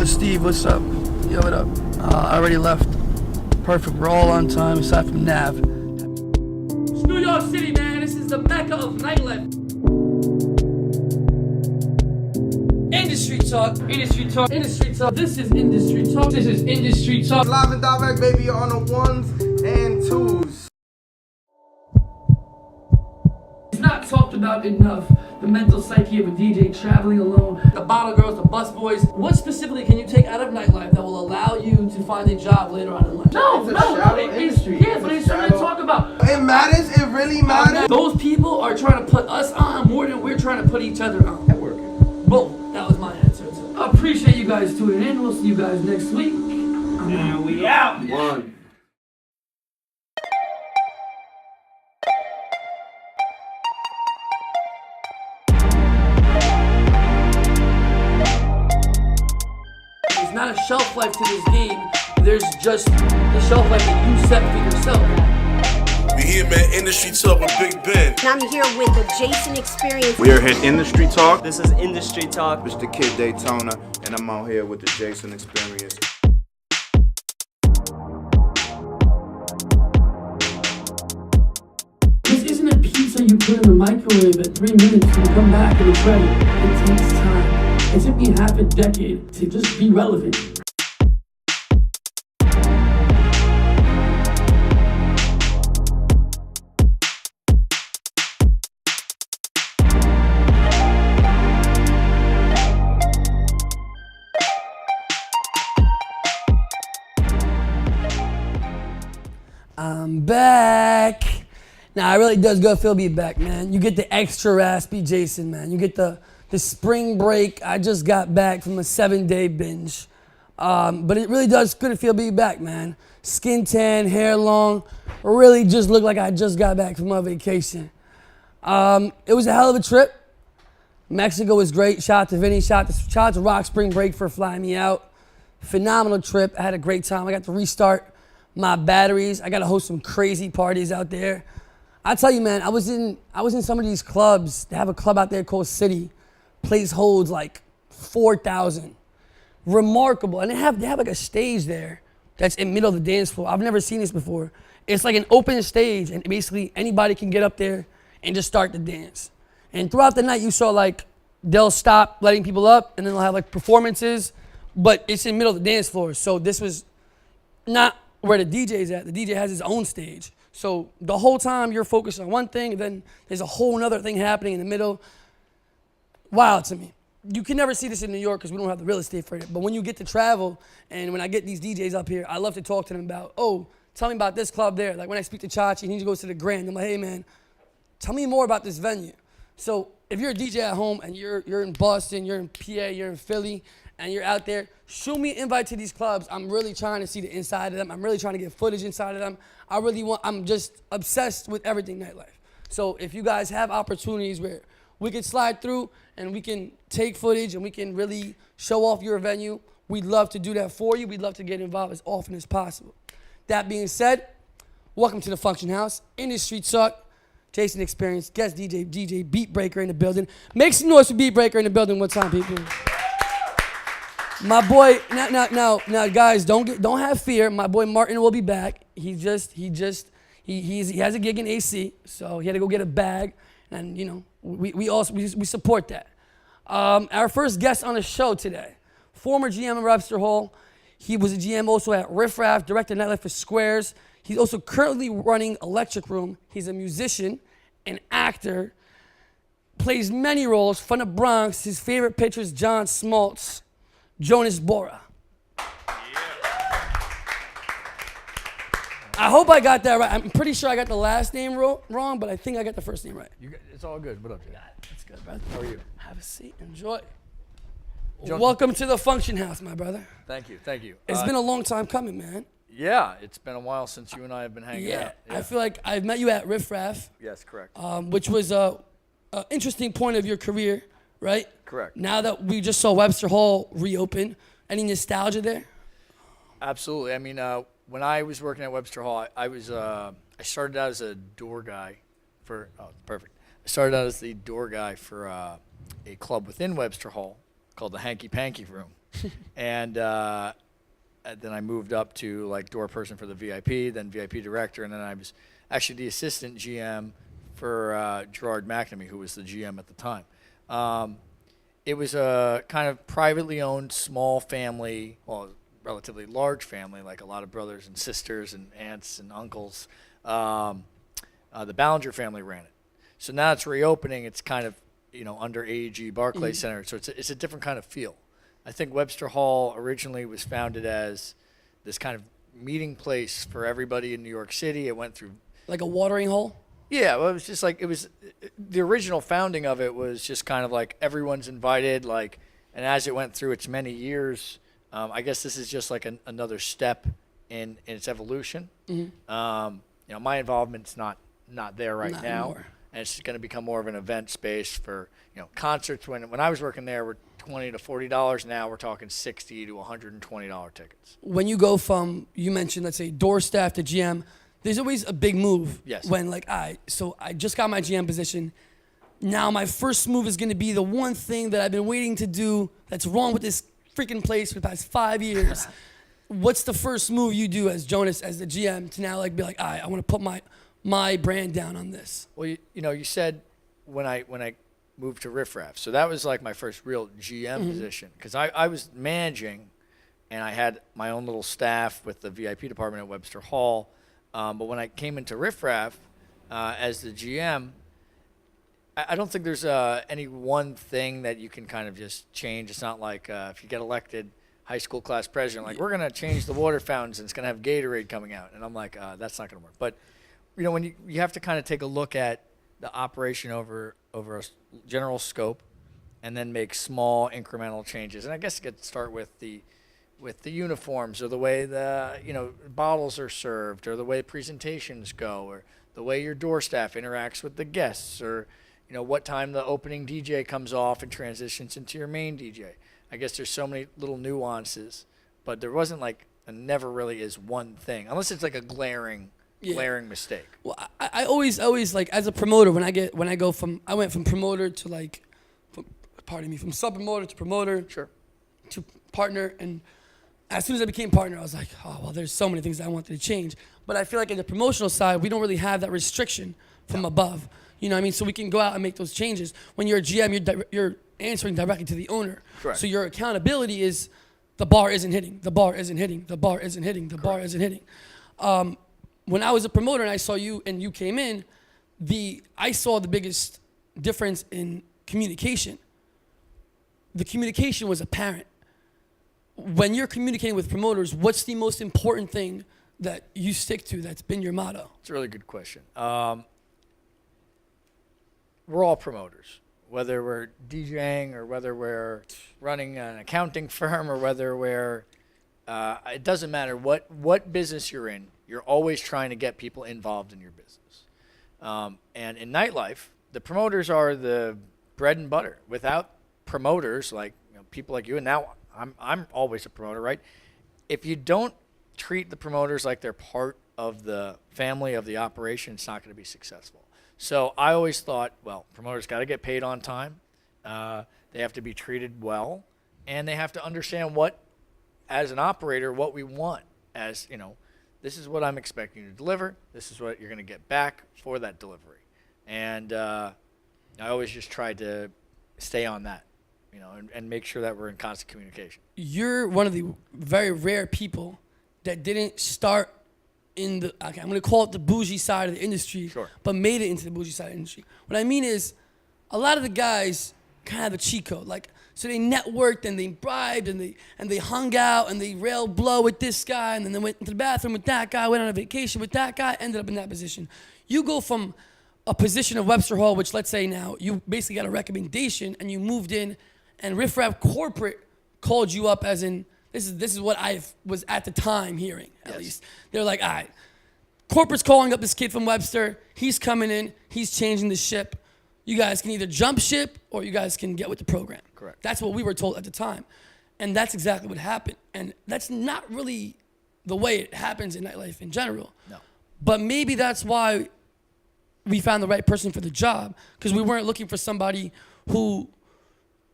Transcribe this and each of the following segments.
Steve, what's up? Yo, what up? I already left. Perfect, we're all on time, aside from Nav. It's New York City, man. This is the mecca of nightlife. Industry talk, industry talk, industry talk. This is industry talk. This is industry talk. Live and direct, baby, on the ones and twos. It's not talked about enough. The mental psyche of a DJ traveling alone, the bottle girls, the bus boys. What specifically can you take out of nightlife that will allow you to find a job later on in life? No, industry. Yeah, but it's something to talk about. It matters, it really matters. Those people are trying to put us on more than we're trying to put each other on. Boom, that was my answer. I appreciate you guys tuning in. We'll see you guys next week. And we out. One. There's not a shelf life to this game. There's just the shelf life that you set for yourself. We here, man, Industry Talk with Big Ben. I'm here with the Jason Experience. We are here at Industry Talk. This is Industry Talk. It's the Kid Daytona, and I'm out here with the Jason Experience. This isn't a pizza you put in the microwave at 3 minutes and you come back and it's ready. It takes time. It took me half a decade to just be relevant. I'm back. Nah, it really does good feel to be back, man. You get the extra raspy Jason, man. You get the spring break. I just got back from a 7-day binge. But it really does good to feel to be back, man. Skin tan, hair long. Really just look like I just got back from a vacation. It was a hell of a trip. Mexico was great. Shout out to Vinny. Shout out to Rock Spring Break for flying me out. Phenomenal trip. I had a great time. I got to restart my batteries. I got to host some crazy parties out there. I tell you, man, I was in some of these clubs. They have a club out there called City. Place holds like 4,000. Remarkable. And they have like a stage there that's in the middle of the dance floor. I've never seen this before. It's like an open stage, and basically anybody can get up there and just start to dance. And throughout the night, you saw like they'll stop letting people up, and then they'll have like performances, but it's in the middle of the dance floor. So this was not where the DJ's at. The DJ has his own stage. So the whole time you're focused on one thing, and then there's a whole other thing happening in the middle. Wild to me. You can never see this in New York because we don't have the real estate for it. But when you get to travel, and when I get these DJs up here, I love to talk to them about, oh, tell me about this club there. Like when I speak to Chachi and he goes to the Grand, I'm like, hey man, tell me more about this venue. So if you're a DJ at home and you're in Boston, you're in PA, you're in Philly, and you're out there, shoot me an invite to these clubs. I'm really trying to see the inside of them. I'm really trying to get footage inside of them. I'm just obsessed with everything nightlife. So if you guys have opportunities where we can slide through and we can take footage and we can really show off your venue, we'd love to do that for you. We'd love to get involved as often as possible. That being said, welcome to the Function House, Industry Talk, Jason Experience, guest DJ Beat Breaker in the building. Make some noise for Beat Breaker in the building one time, people. My boy, now, guys, don't have fear. My boy Martin will be back. He has a gig in AC, so he had to go get a bag, and you know we support that. Our first guest on the show today, former GM of Webster Hall. He was a GM also at Riff Raff, director of nightlife for Squares. He's also currently running Electric Room. He's a musician, an actor, plays many roles from the Bronx. His favorite pitcher is John Smoltz. Jonas Borra. Yeah. I hope I got that right. I'm pretty sure I got the last name wrong, but I think I got the first name right. It's all good. What up, Jay? That's good, brother. How are you? Have a seat. Enjoy. Jonas. Welcome to the Function House, my brother. Thank you. Thank you. It's been a long time coming, man. Yeah, it's been a while since you and I have been hanging out. Yeah, I feel like I've met you at Riff Raff. Yes, correct. Which was a interesting point of your career, right? Correct. Now that we just saw Webster Hall reopen, any nostalgia there? Absolutely. I mean, when I was working at Webster Hall, I started out as a door guy for. Oh, perfect. I started out as the door guy for a club within Webster Hall called the Hanky Panky Room. And then I moved up to like door person for the VIP, then VIP director, and then I was actually the assistant GM for Gerard McNamee, who was the GM at the time. It was a kind of privately owned small family, well, relatively large family, like a lot of brothers and sisters and aunts and uncles. The Ballinger family ran it. So now it's reopening. It's kind of, under AEG Barclays Center. So it's a different kind of feel. I think Webster Hall originally was founded as this kind of meeting place for everybody in New York City. It went through Like a watering hole? Yeah, well, it was just like the original founding of it was just kind of like everyone's invited, like, and as it went through its many years, I guess this is just like another step in its evolution. My involvement's not there right Not now, anymore. and it's going to become more of an event space for concerts. When I was working there, were $20 to $40. Now we're talking $60 to $120 tickets. When you go from, you mentioned, let's say, door staff to GM, there's always a big move. Yes. When so I just got my GM position. Now my first move is going to be the one thing that I've been waiting to do that's wrong with this freaking place for the past 5 years. What's the first move you do as Jonas, as the GM, to now be like, I want to put my brand down on this? Well, you said when I moved to Riff Raff, so that was like my first real GM position, because I was managing, and I had my own little staff with the VIP department at Webster Hall. But when I came into Riff Raff as the GM, I don't think there's any one thing that you can kind of just change. It's not like if you get elected high school class president, like, we're going to change the water fountains and it's going to have Gatorade coming out. And I'm like, that's not going to work. But, when you have to kind of take a look at the operation over a general scope and then make small incremental changes. And I guess you could start with the uniforms, or the way the bottles are served, or the way presentations go, or the way your door staff interacts with the guests, or what time the opening DJ comes off and transitions into your main DJ. I guess there's so many little nuances, but there wasn't never really is one thing, unless it's like a glaring mistake. Well, I always like, as a promoter, I went from promoter to from sub promoter to promoter. Sure. To partner, and as soon as I became partner, I was like, oh, well, there's so many things I wanted to change. But I feel like in the promotional side, we don't really have that restriction from above. You know what I mean? So we can go out and make those changes. When you're a GM, you're answering directly to the owner. Correct. So your accountability is, the bar isn't hitting, the bar isn't hitting, the bar isn't hitting, the bar isn't hitting. When I was a promoter and I saw you and you came in, I saw the biggest difference in communication. The communication was apparent. When you're communicating with promoters, what's the most important thing that you stick to that's been your motto? It's a really good question. We're all promoters, whether we're DJing or whether we're running an accounting firm, or whether we're it doesn't matter what business you're in. You're always trying to get people involved in your business. And in nightlife, the promoters are the bread and butter. Without promoters, like people like you, and now I'm always a promoter, right? If you don't treat the promoters like they're part of the family of the operation, it's not going to be successful. So I always thought, well, promoters got to get paid on time. They have to be treated well, and they have to understand as an operator, what we want. As this is what I'm expecting you to deliver. This is what you're going to get back for that delivery. And I always just tried to stay on that, and make sure that we're in constant communication. You're one of the very rare people that didn't start in I'm going to call it the bougie side of the industry, Sure. but made it into the bougie side of the industry. What I mean is, a lot of the guys kind of have a cheat code. So they networked and they bribed and they hung out and they railed blow with this guy, and then they went into the bathroom with that guy, went on a vacation with that guy, ended up in that position. You go from a position of Webster Hall, which, let's say now you basically got a recommendation, and you moved in, and Riff Raff Corporate called you up as in, this is what I was at the time hearing, at least. They're like, all right, corporate's calling up this kid from Webster. He's coming in. He's changing the ship. You guys can either jump ship or you guys can get with the program. Correct. That's what we were told at the time. And that's exactly what happened. And that's not really the way it happens in nightlife in general. No. But maybe that's why we found the right person for the job, because we weren't looking for somebody who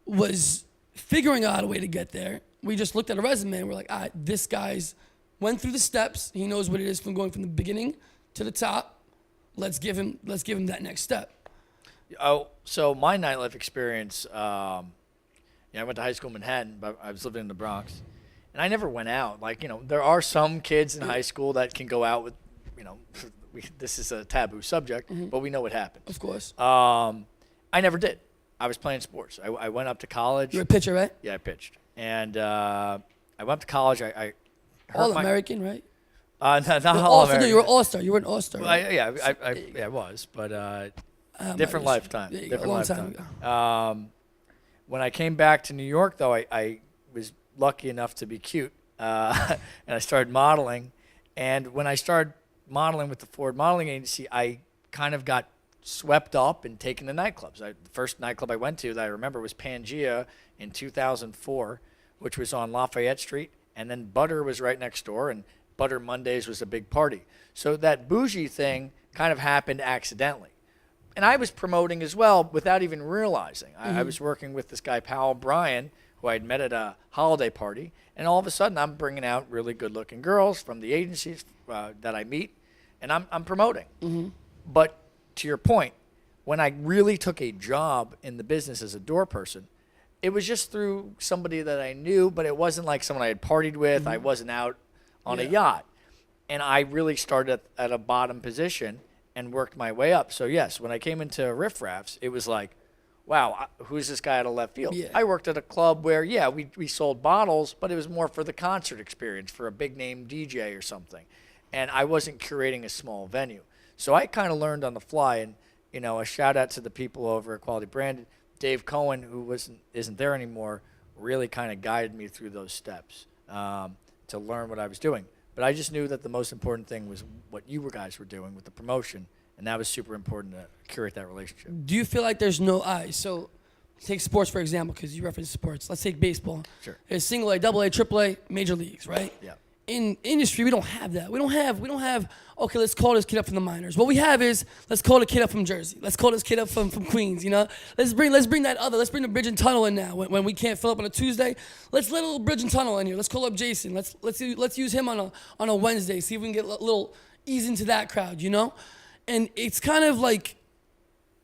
was figuring out a way to get there. we just looked at a resume and we're like, this guy's went through the steps. He knows what it is from going from the beginning to the top. Let's give him that next step. Oh, so my nightlife experience, I went to high school in Manhattan, but I was living in the Bronx. And I never went out. Like, there are some kids in high school that can go out with, this is a taboo subject, but we know what happens. Of course. I never did. I was playing sports. I went up to college. You're a pitcher, right? Yeah, I pitched. And I went up to college. I hurt All-American, right? Not All-American. No, you were an All-Star. You were an All-Star. Right? I was, but different lifetime. Different lifetime. When I came back to New York, though, I was lucky enough to be cute, and I started modeling. And when I started modeling with the Ford Modeling Agency, I kind of got swept up and taken to nightclubs. The first nightclub I went to that I remember was Pangea in 2004, which was on Lafayette Street, and then Butter was right next door, and Butter Mondays was a big party. So that bougie thing kind of happened accidentally. And I was promoting as well without even realizing. I was working with this guy, Powell Bryan, who I'd met at a holiday party, and all of a sudden I'm bringing out really good-looking girls from the agencies that I meet, and I'm promoting. But to your point, when I really took a job in the business as a door person, it was just through somebody that I knew, but it wasn't like someone I had partied with. I wasn't out on a yacht. And I really started at a bottom position and worked my way up. So, yes, when I came into Riff Raffs, it was like, wow, who's this guy out of left field? Yeah. I worked at a club where, we sold bottles, but it was more for the concert experience, for a big-name DJ or something. And I wasn't curating a small venue. So I kind of learned on the fly, and a shout out to the people over at Quality Branded. Dave Cohen, who isn't there anymore, really kind of guided me through those steps to learn what I was doing. But I just knew that the most important thing was what you guys were doing with the promotion, and that was super important to curate that relationship. Do you feel like there's no so take sports for example, because you referenced sports. Let's take baseball. Sure. There's single A, double A, triple A, major leagues, right? Yeah. In industry, we don't have that. We don't have, okay, let's call this kid up from the minors. What we have is, let's call the kid up from Jersey. Let's call this kid up from Queens, Let's bring the bridge and tunnel in now. When we can't fill up on a Tuesday, let's let a little bridge and tunnel in here. Let's call up Jason. Let's use him on a Wednesday, see if we can get a little ease into that crowd, And it's kind of like,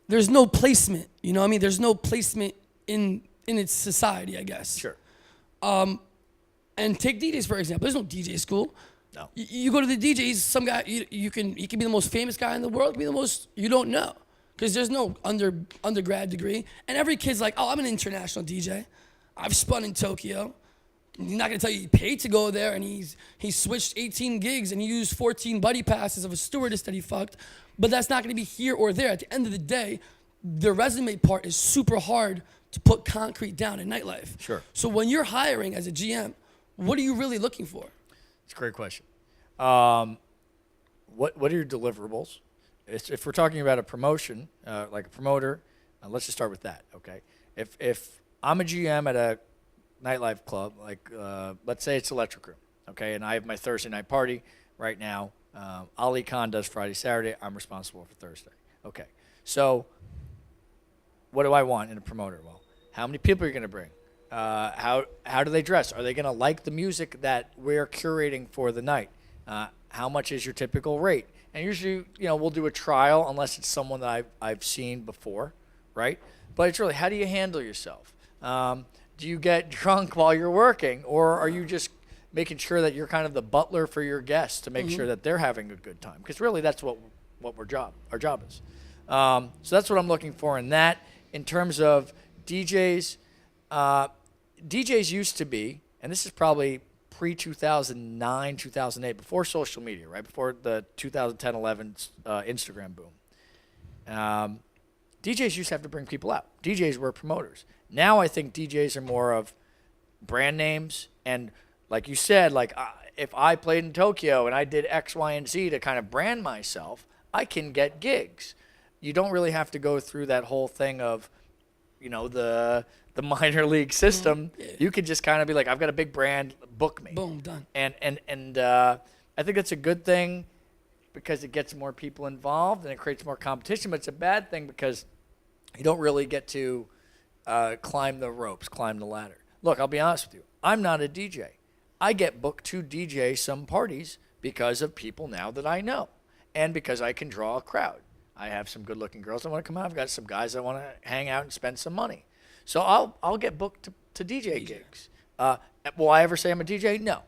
there's no placement, There's no placement in its society, I guess. Sure. And take DJs for example. There's no DJ school. No. You go to the DJ. He's some guy. He can be the most famous guy in the world. Can be the most you don't know, because there's no undergrad degree. And every kid's like, oh, I'm an international DJ. I've spun in Tokyo. He's not gonna tell you he paid to go there, and he switched 18 gigs and he used 14 buddy passes of a stewardess that he fucked. But that's not gonna be here or there. At the end of the day, the resume part is super hard to put concrete down in nightlife. Sure. So when you're hiring as a GM, what are you really looking for? It's a great question. What are your deliverables? If we're talking about a promotion, like a promoter, let's just start with that, okay? If I'm a GM at a nightlife club, like let's say it's Electric Room, okay, and I have my Thursday night party right now. Ali Khan does Friday, Saturday. I'm responsible for Thursday. Okay, so what do I want in a promoter? Well, how many people are you going to bring? How do they dress? Are they going to like the music that we're curating for the night? How much is your typical rate? And usually, we'll do a trial unless it's someone that I've seen before, right? But it's really, how do you handle yourself? Do you get drunk while you're working, or are you just making sure that you're kind of the butler for your guests to make sure that they're having a good time? Because really, that's what our job is. So that's what I'm looking for in that. In terms of DJs, DJs used to be, and this is probably pre-2009, 2008, before social media, right? Before the 2010-11 Instagram boom. DJs used to have to bring people out. DJs were promoters. Now I think DJs are more of brand names, and like you said, if I played in Tokyo and I did X, Y, and Z to kind of brand myself, I can get gigs. You don't really have to go through that whole thing of, the minor league system. Yeah. You could just kind of be like, I've got a big brand, book me. Boom, done. And I think that's a good thing because it gets more people involved and it creates more competition. But it's a bad thing because you don't really get to climb the ropes, climb the ladder. look, I'll be honest with you. I'm not a DJ. I get booked to DJ some parties because of people now that I know and because I can draw a crowd. I have some good-looking girls that want to come out. I've got some guys that want to hang out and spend some money. So I'll get booked to DJ gigs. Will I ever say I'm a DJ? No.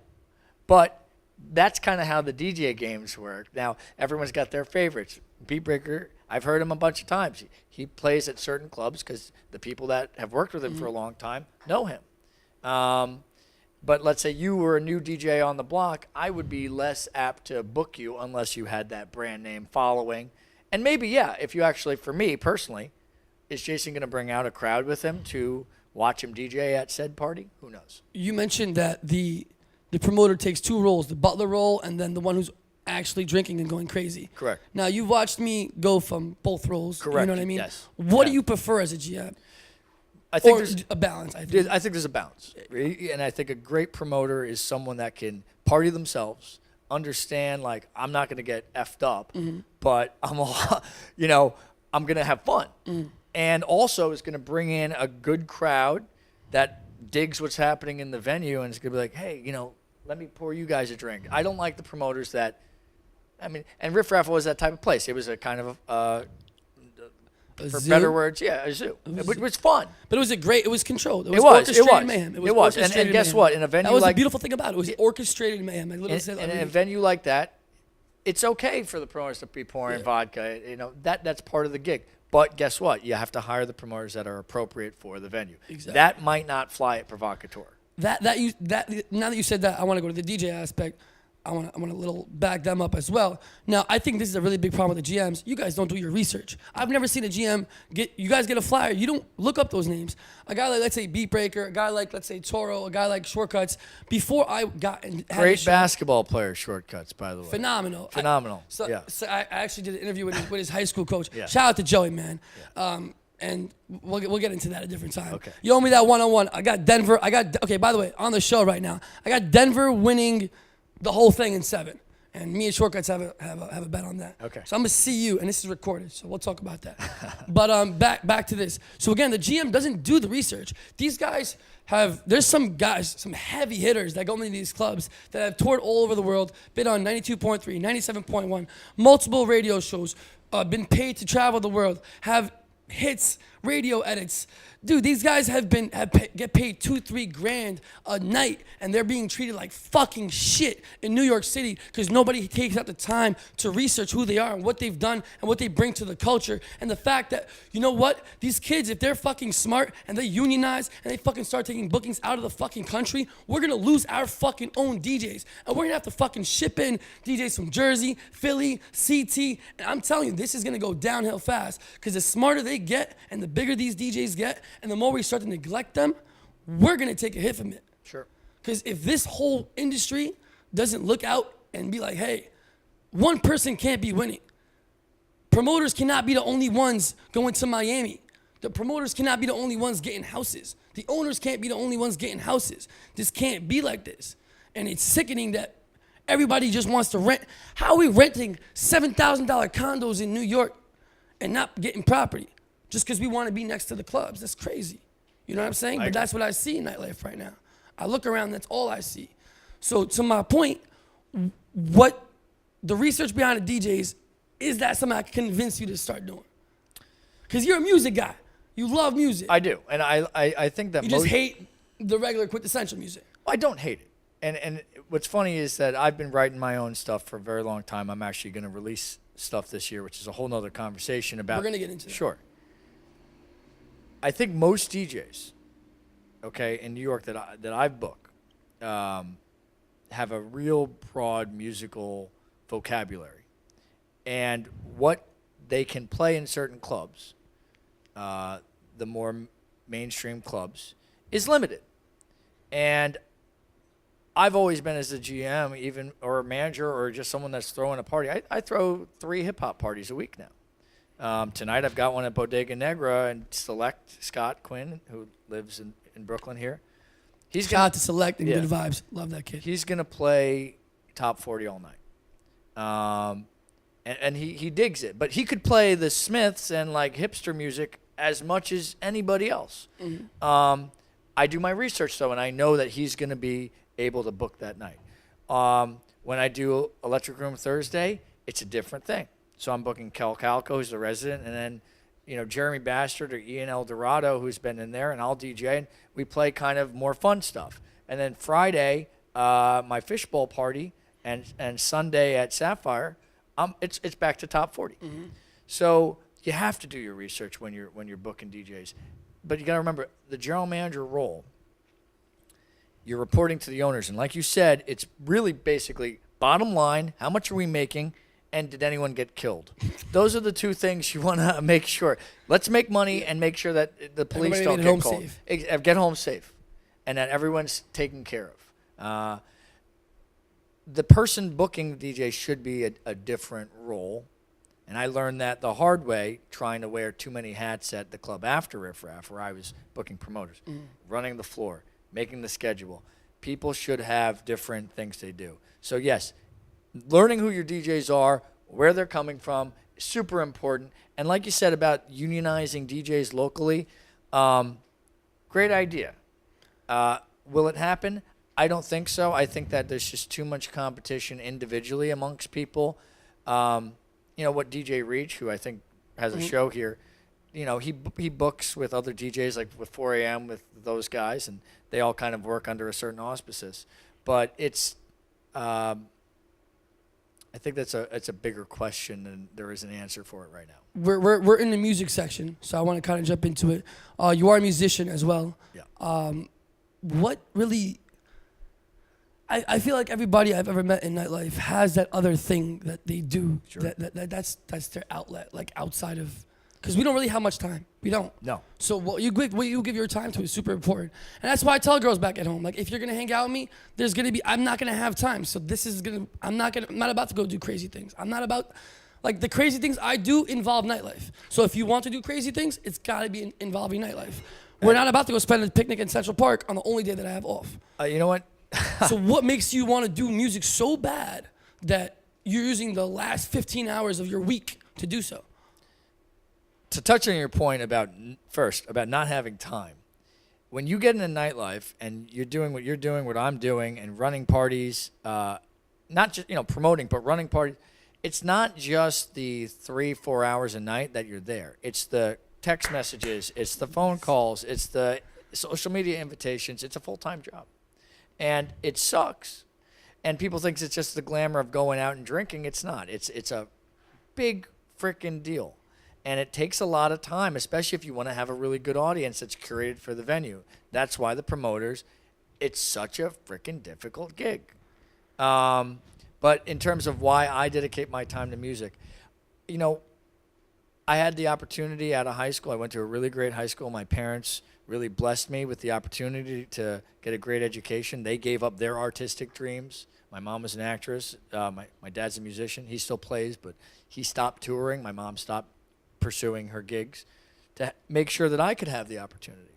But that's kind of how the DJ games work. Now, everyone's got their favorites. Beat Breaker, I've heard him a bunch of times. He plays at certain clubs because the people that have worked with him for a long time know him. But let's say you were a new DJ on the block, I would be less apt to book you unless you had that brand name following. And maybe, yeah, if you actually, for me personally, is Jason going to bring out a crowd with him to watch him DJ at said party? Who knows? You mentioned that the promoter takes two roles, the butler role and then the one who's actually drinking and going crazy. Correct. Now, you've watched me go from both roles. Correct. You know what I mean? Yes. What do Yeah. you prefer as a GM? I think Or there's a balance, I think. I think there's a balance. And I think a great promoter is someone that can party themselves, understand, like, I'm not going to get effed up, but I'm going to have fun. And also is going to bring in a good crowd that digs what's happening in the venue and is going to be like, hey, let me pour you guys a drink. I don't like the promoters that, and Riff Raff was that type of place. It was a kind of for zoo? better words, a zoo. It was fun. But it was controlled. It It was was. orchestrated mayhem. It was. And orchestrated guess mayhem. what? In a venue that was like the beautiful thing about it. It was orchestrated mayhem. Like literally said, in a venue like that, it's okay for the promoters to be pouring vodka. That's part of the gig. But guess what? You have to hire the promoters that are appropriate for the venue. Exactly. That might not fly at Provocateur. now that you said that, I want to go to the DJ aspect. I want to little back them up as well. Now, I think this is a really big problem with the GMs. You guys don't do your research. I've never seen a GM you guys get a flyer. You don't look up those names. A guy like, let's say, Beat Breaker, a guy like, let's say, Toro, a guy like Shortcuts. Before I got and had Great a show, basketball player, Shortcuts, by the way. phenomenal. So, I actually did an interview with his high school coach. Yeah. Shout out to Joey, man. And we'll get into that at a different time. Okay. You owe me that one-on-one. I got Denver. Okay, by the way, on the show right now, I got Denver winning the whole thing in 7. And me and Shortcuts have a bet on that. Okay. So I'm gonna see you, and this is recorded, so we'll talk about that. But back to this. So again, the GM doesn't do the research. These guys there's some guys, some heavy hitters that go into these clubs that have toured all over the world, been on 92.3, 97.1, multiple radio shows, been paid to travel the world, have hits, radio edits. Dude, these guys get paid $2-3 grand a night, and they're being treated like fucking shit in New York City because nobody takes out the time to research who they are and what they've done and what they bring to the culture. And the fact that, you know what? These kids, if they're fucking smart and they unionize and they fucking start taking bookings out of the fucking country, we're gonna lose our fucking own DJs. And we're gonna have to fucking ship in DJs from Jersey, Philly, CT. And I'm telling you, this is gonna go downhill fast because the smarter they get and the bigger these DJs get, and the more we start to neglect them, we're gonna take a hit from it. Sure. Because if this whole industry doesn't look out and be like, hey, one person can't be winning. Promoters cannot be the only ones going to Miami. The promoters cannot be the only ones getting houses. The owners can't be the only ones getting houses. This can't be like this. And it's sickening that everybody just wants to rent. How are we renting $7,000 condos in New York and not getting property? Just because we want to be next to the clubs. That's crazy. You know what I'm saying? But that's what I see in nightlife right now. I look around, that's all I see. So to my point, what the research behind the DJs, is that something I can convince you to start doing? Because you're a music guy. You love music. I do. And I think that you just hate the regular quintessential music. I don't hate it. And what's funny is that I've been writing my own stuff for a very long time. I'm actually going to release stuff this year, which is a whole nother conversation about. We're going to get into that. Sure. I think most DJs, in New York that I've booked, have a real broad musical vocabulary, and what they can play in certain clubs, the more mainstream clubs, is limited. And I've always been, as a GM, or a manager, or just someone that's throwing a party. I throw 3 hip hop parties a week now. Tonight I've got one at Bodega Negra and Select Scott Quinn, who lives in Brooklyn here. Shout out to Select and Good Vibes. Love that kid. He's going to play top 40 all night. And he digs it. But he could play the Smiths and like hipster music as much as anybody else. Mm-hmm. I do my research though, and I know that he's going to be able to book that night. When I do Electric Room Thursday, it's a different thing. So I'm booking Kel Calco, who's the resident, and then Jeremy Bastard or Ian Eldorado, who's been in there, and I'll DJ, and we play kind of more fun stuff. And then Friday, my fishbowl party, and Sunday at Sapphire, it's back to top 40. Mm-hmm. So you have to do your research when you're booking DJs, but you got to remember the general manager role. You're reporting to the owners, and like you said, it's really basically bottom line: how much are we making, and did anyone get killed? Those are the two things you want to make sure. Let's make money and make sure that the police don't get called. Get home safe, and that everyone's taken care of. The person booking the DJ should be a different role. And I learned that the hard way, trying to wear too many hats at the club after Riff Raff, where I was booking promoters, running the floor, making the schedule. People should have different things they do. So yes, learning who your DJs are, where they're coming from, is super important. And like you said about unionizing DJs locally, great idea. Will it happen? I don't think so. I think that there's just too much competition individually amongst people. What DJ Reach, who I think has a show here, he books with other DJs, like with 4 a.m. with those guys, and they all kind of work under a certain auspices. But it's, I think it's a bigger question than there is an answer for it right now. We're in the music section, so I want to kind of jump into it. You are a musician as well. Yeah. What really? I feel like everybody I've ever met in nightlife has that other thing that they do. Sure. That's their outlet, like outside of, because we don't really have much time. We don't. No. So what you give your time to is super important, and that's why I tell girls back at home, like, if you're gonna hang out with me, I'm not gonna have time. So I'm not about to go do crazy things. I'm not about, like, the crazy things I do involve nightlife. So if you want to do crazy things, it's gotta be involving nightlife. We're not about to go spend a picnic in Central Park on the only day that I have off. You know what? So what makes you want to do music so bad that you're using the last 15 hours of your week to do so? To touch on your point about not having time, when you get into nightlife and you're doing what you're doing, what I'm doing, and running parties, not just promoting, but running parties, it's not just the 3-4 hours a night that you're there. It's the text messages, it's the phone calls, it's the social media invitations. It's a full-time job. And it sucks. And people think it's just the glamour of going out and drinking. It's not. It's a big freaking deal. And it takes a lot of time, especially if you want to have a really good audience that's curated for the venue. That's why the promoters, it's such a freaking difficult gig. But in terms of why I dedicate my time to music, I had the opportunity out of high school. I went to a really great high school. My parents really blessed me with the opportunity to get a great education. They gave up their artistic dreams. My mom was an actress. My dad's a musician. He still plays, but he stopped touring. My mom stopped pursuing her gigs to make sure that I could have the opportunity.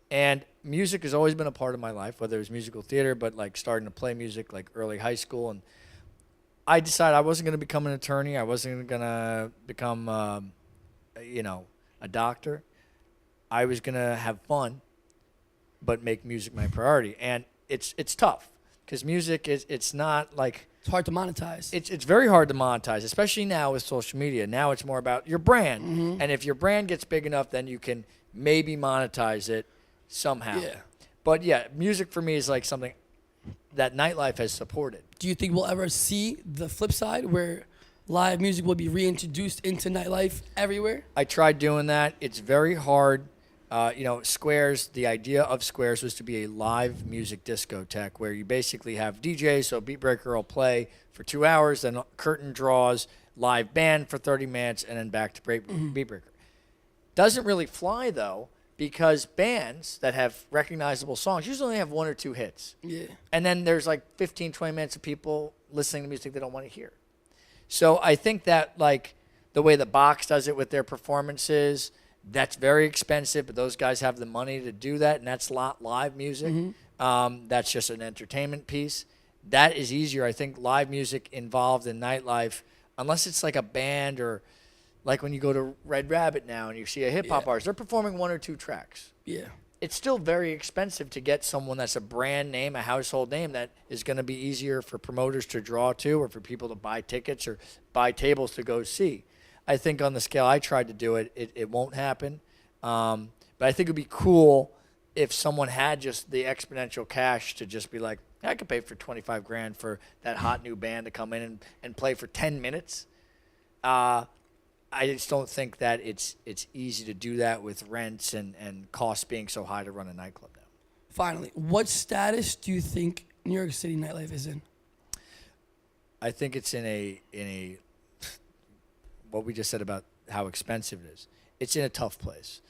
And music has always been a part of my life, whether it was musical theater, but like starting to play music like early high school. And I decided I wasn't going to become an attorney. I wasn't going to become, a doctor. I was going to have fun, but make music my priority. And it's tough because music it's not like... It's hard to monetize. It's very hard to monetize, especially now with social media. Now it's more about your brand. Mm-hmm. And if your brand gets big enough, then you can maybe monetize it somehow. Yeah. But yeah, music for me is like something that nightlife has supported. Do you think we'll ever see the flip side where live music will be reintroduced into nightlife everywhere? I tried doing that. It's very hard. Squares, the idea of Squares was to be a live music discotheque where you basically have DJs, so Beat Breaker will play for 2 hours, then curtain draws, live band for 30 minutes, and then back to Beat Breaker. Doesn't really fly, though, because bands that have recognizable songs usually only have 1 or 2 hits. Yeah. And then there's like 15, 20 minutes of people listening to music they don't want to hear. So I think that, like, the way the Box does it with their performances, that's very expensive, but those guys have the money to do that, and that's live music. Mm-hmm. That's just an entertainment piece. That is easier. I think live music involved in nightlife, unless it's like a band or like when you go to Red Rabbit now and you see a hip-hop artist, they're performing 1 or 2 tracks. Yeah. it's still very expensive to get someone that's a brand name, a household name that is going to be easier for promoters to draw to or for people to buy tickets or buy tables to go see. I think on the scale I tried to do it, it won't happen. But I think it would be cool if someone had just the exponential cash to just be like, I could pay for 25 grand for that hot new band to come in and play for 10 minutes. I just don't think that it's easy to do that with rents and costs being so high to run a nightclub now. Finally, what status do you think New York City nightlife is in? I think it's in a what we just said about how expensive it is. It's in a tough place.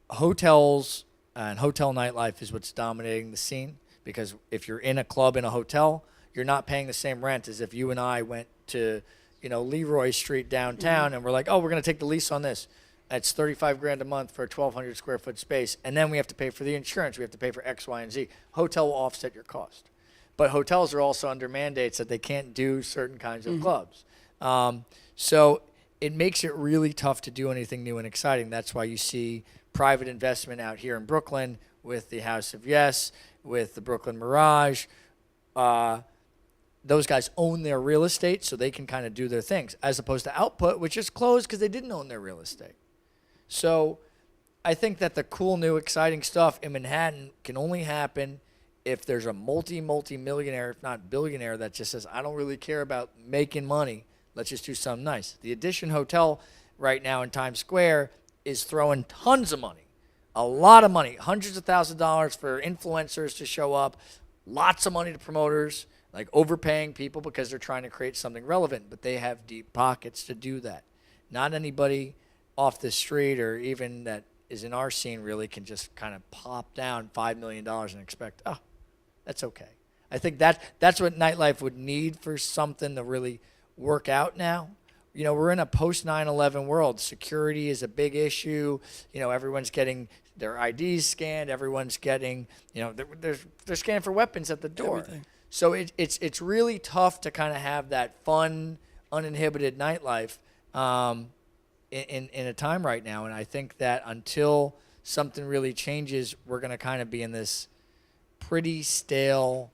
Hotels and hotel nightlife is what's dominating the scene, because if you're in a club in a hotel, you're not paying the same rent as if you and I went to Leroy Street downtown and we're like, oh, we're going to take the lease on this. It's 35 grand a month for a 1,200 square foot space. And then we have to pay for the insurance. We have to pay for X, Y, and Z. Hotel will offset your cost. But hotels are also under mandates that they can't do certain kinds of clubs. So it makes it really tough to do anything new and exciting. That's why you see private investment out here in Brooklyn with the House of Yes, with the Brooklyn Mirage. Those guys own their real estate, so they can kind of do their things, as opposed to Output, which is closed because they didn't own their real estate. So I think that the cool, new, exciting stuff in Manhattan can only happen if there's a multi-millionaire, if not billionaire, that just says, I don't really care about making money. Let's just do something nice. The Edition Hotel right now in Times Square is throwing tons of money, a lot of money, hundreds of thousands of dollars for influencers to show up, lots of money to promoters, like overpaying people because they're trying to create something relevant, but they have deep pockets to do that. Not anybody off the street or even that is in our scene really can just kind of pop down $5 million and expect, oh, that's okay. I think that's what nightlife would need for something to really work out now. We're in a post 9/11 world. Security is a big issue. Everyone's getting their IDs scanned. Everyone's getting, they're scanning for weapons at the door. Everything. So it's really tough to kind of have that fun, uninhibited nightlife in a time right now. And I think that until something really changes, we're going to kind of be in this pretty stale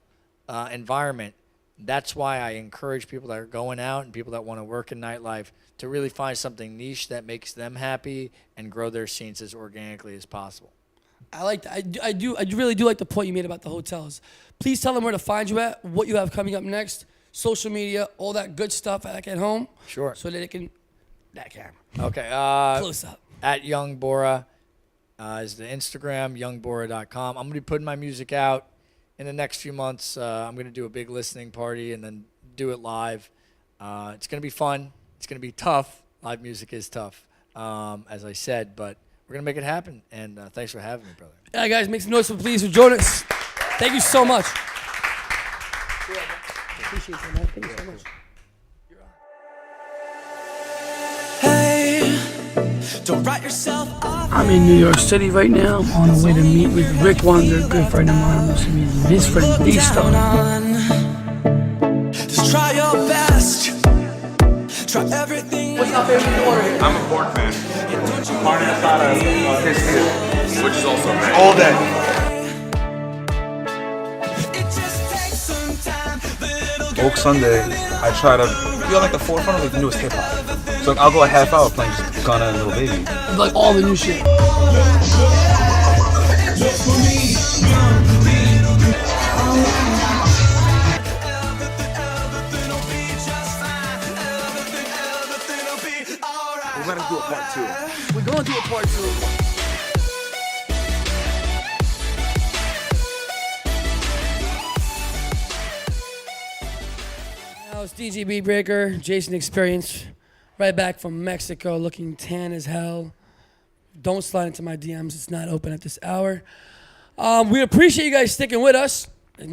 environment. That's why I encourage people that are going out and people that want to work in nightlife to really find something niche that makes them happy and grow their scenes as organically as possible. I like that. I really do like the point you made about the hotels. Please tell them where to find you at, what you have coming up next, social media, all that good stuff back at home. Sure. So that it can, that camera. Okay. Close up. At Young Borra is the Instagram, youngborra.com. I'm going to be putting my music out in the next few months. I'm going to do a big listening party and then do it live. It's going to be fun. It's going to be tough. Live music is tough, as I said, but we're going to make it happen. And thanks for having me, brother. Yeah, guys, make some noise, please, for Jonas. Thank you so much. Appreciate that, man. Thank you so much. Don't write yourself off. I'm in New York City right now. I'm on the way to meet with Rick Wonder, a good friend of mine. I'm going to meet his friend, D-Star. Just try your best. Try everything. What's your favorite order here? I'm a pork fan. Carne asada, quesadilla, which is also nice. All day. Oak Sunday, I try to be on like the forefront of like the newest hip hop. So like, I'll go a half hour playing just Gunna and Lil Baby. Like all the new shit. We're gonna do a part 2. We're going to do a part 2. Now it's DJ Beat Breaker, Jason Experience, right back from Mexico, looking tan as hell. Don't slide into my DMs; it's not open at this hour. We appreciate you guys sticking with us. We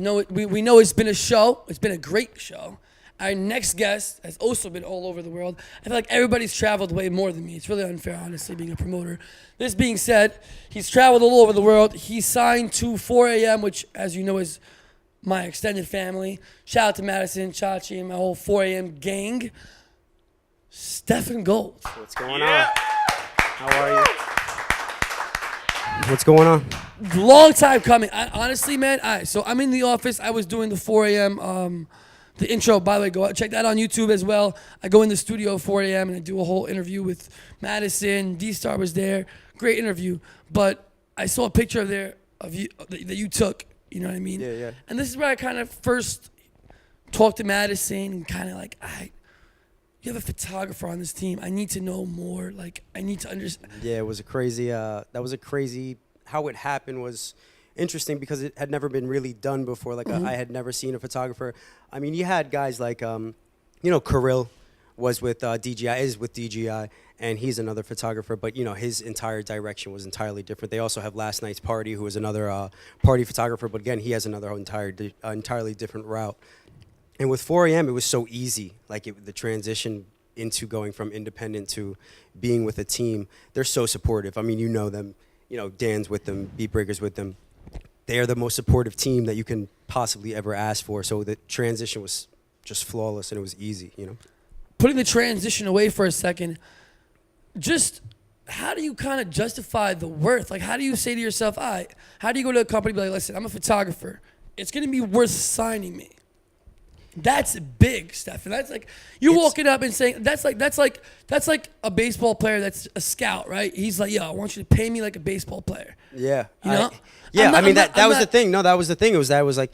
know it's been a show. It's been a great show. Our next guest has also been all over the world. I feel like everybody's traveled way more than me. It's really unfair, honestly, being a promoter. This being said, he's traveled all over the world. He signed to 4 a.m., which, as you know, is my extended family. Shout out to Madison, Chachi, and my whole 4 a.m. gang. Stefen Gold. What's going on? How are you? What's going on? Long time coming. Honestly, man. All right, so I'm in the office. I was doing the 4 a.m. The intro, by the way, go out, check that on YouTube as well. I go in the studio at 4 a.m. and I do a whole interview with Madison. D-Star was there. Great interview. But I saw a picture of you that you took. You know what I mean? Yeah. And this is where I kind of first talked to Madison and kind of like, you have a photographer on this team. I need to know more. Like, I need to understand. Yeah, it was a crazy, how it happened was interesting because it had never been really done before. Like, I had never seen a photographer. I mean, you had guys like, Kirill was with DJI, and he's another photographer, but, his entire direction was entirely different. They also have Last Night's Party, who is another party photographer, but again, he has another entirely different route. And with 4 a.m., it was so easy, like the transition into going from independent to being with a team. They're so supportive. I mean, you know them, Dan's with them, Beat Breaker's with them. They are the most supportive team that you can possibly ever ask for. So the transition was just flawless, and it was easy, Putting the transition away for a second, just how do you kind of justify the worth? Like, how do you say to yourself, how do you go to a company and be like, listen, I'm a photographer. It's going to be worth signing me. That's big, Stefen. That's like walking up and saying that's like a baseball player that's a scout, right? He's like, yo, I want you to pay me like a baseball player. Yeah. That was the thing. No, that was the thing. It was like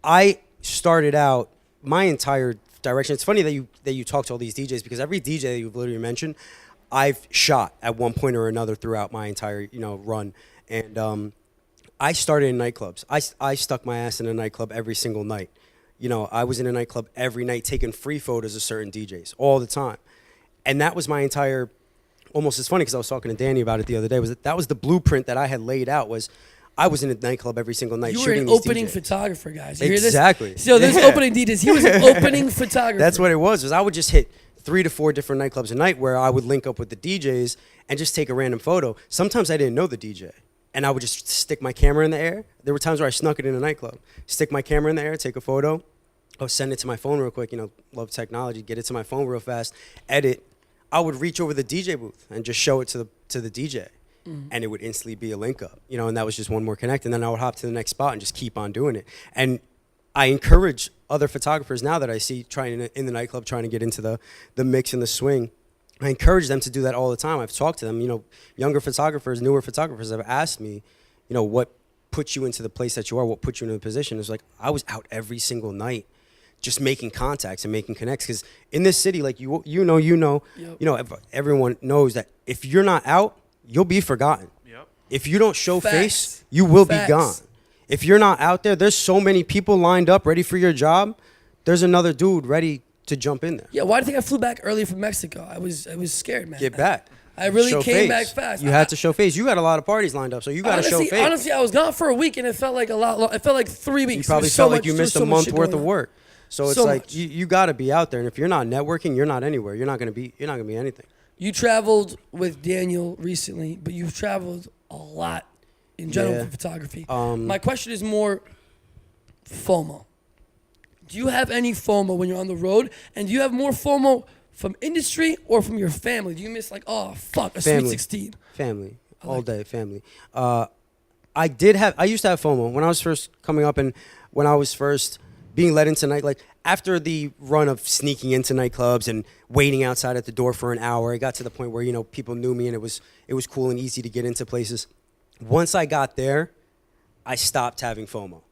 I started out my entire direction. It's funny that you talk to all these DJs because every DJ that you've literally mentioned, I've shot at one point or another throughout my entire run. And I started in nightclubs. I stuck my ass in a nightclub every single night. I was in a nightclub every night taking free photos of certain DJs all the time. And that was my entire, almost as funny because I was talking to Danny about it the other day, that was the blueprint that I had laid out was I was in a nightclub every single night shooting these DJs. You were an opening photographer, guys. You Exactly. hear this? So there's opening DJs. He was an opening photographer. That's what it was I would just hit 3 to 4 different nightclubs a night where I would link up with the DJs and just take a random photo. Sometimes I didn't know the DJ. And I would just stick my camera in the air. There were times where I snuck it in a nightclub. Stick my camera in the air, take a photo. Send it to my phone real quick. Love technology. Get it to my phone real fast. Edit. I would reach over the DJ booth and just show it to the DJ. And it would instantly be a link up. And that was just one more connect. And then I would hop to the next spot and just keep on doing it. And I encourage other photographers now that I see trying in the nightclub, trying to get into the mix and the swing. I encourage them to do that all the time. I've talked to them, younger photographers, newer photographers have asked me, what put you into the place that you are, what put you in the position. It's like, I was out every single night just making contacts and making connects. Because in this city, like everyone knows that if you're not out, you'll be forgotten. Yep. If you don't show face, you will be gone. If you're not out there, there's so many people lined up ready for your job. There's another dude ready to jump in there. Yeah, why do you think I flew back early from Mexico? I was scared, man. Get back. I really show came face. back fast. You had to show face. You got a lot of parties lined up, so you got to show face. Honestly, I was gone for a week, and it felt like a lot. It felt like 3 weeks. You probably felt like you missed a month worth of work. So it's like you got to be out there, and if you're not networking, you're not anywhere. You're not gonna be anything. You traveled with Daniel recently, but you've traveled a lot in general for photography. My question is more FOMO. Do you have any FOMO when you're on the road? And do you have more FOMO from industry or from your family? Do you miss like, oh, fuck, a family. Sweet 16? Family. All day, family. I used to have FOMO when I was first coming up and when I was first being led into night, like after the run of sneaking into nightclubs and waiting outside at the door for an hour, it got to the point where, people knew me and it was cool and easy to get into places. Once I got there, I stopped having FOMO.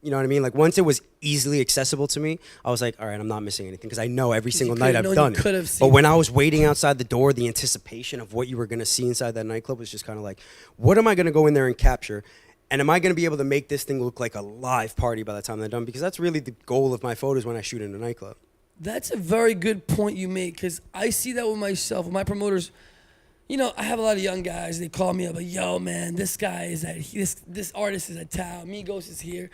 You know what I mean? Like once it was easily accessible to me, I was like, all right, I'm not missing anything because I know every single night I've done it. But when I was waiting outside the door, the anticipation of what you were going to see inside that nightclub was just kind of like, what am I going to go in there and capture? And am I going to be able to make this thing look like a live party by the time they're done? Because that's really the goal of my photos when I shoot in a nightclub. That's a very good point you make because I see that with myself, with my promoters. I have a lot of young guys. They call me up like, yo, man, this guy is at this artist is at town. Migos is here.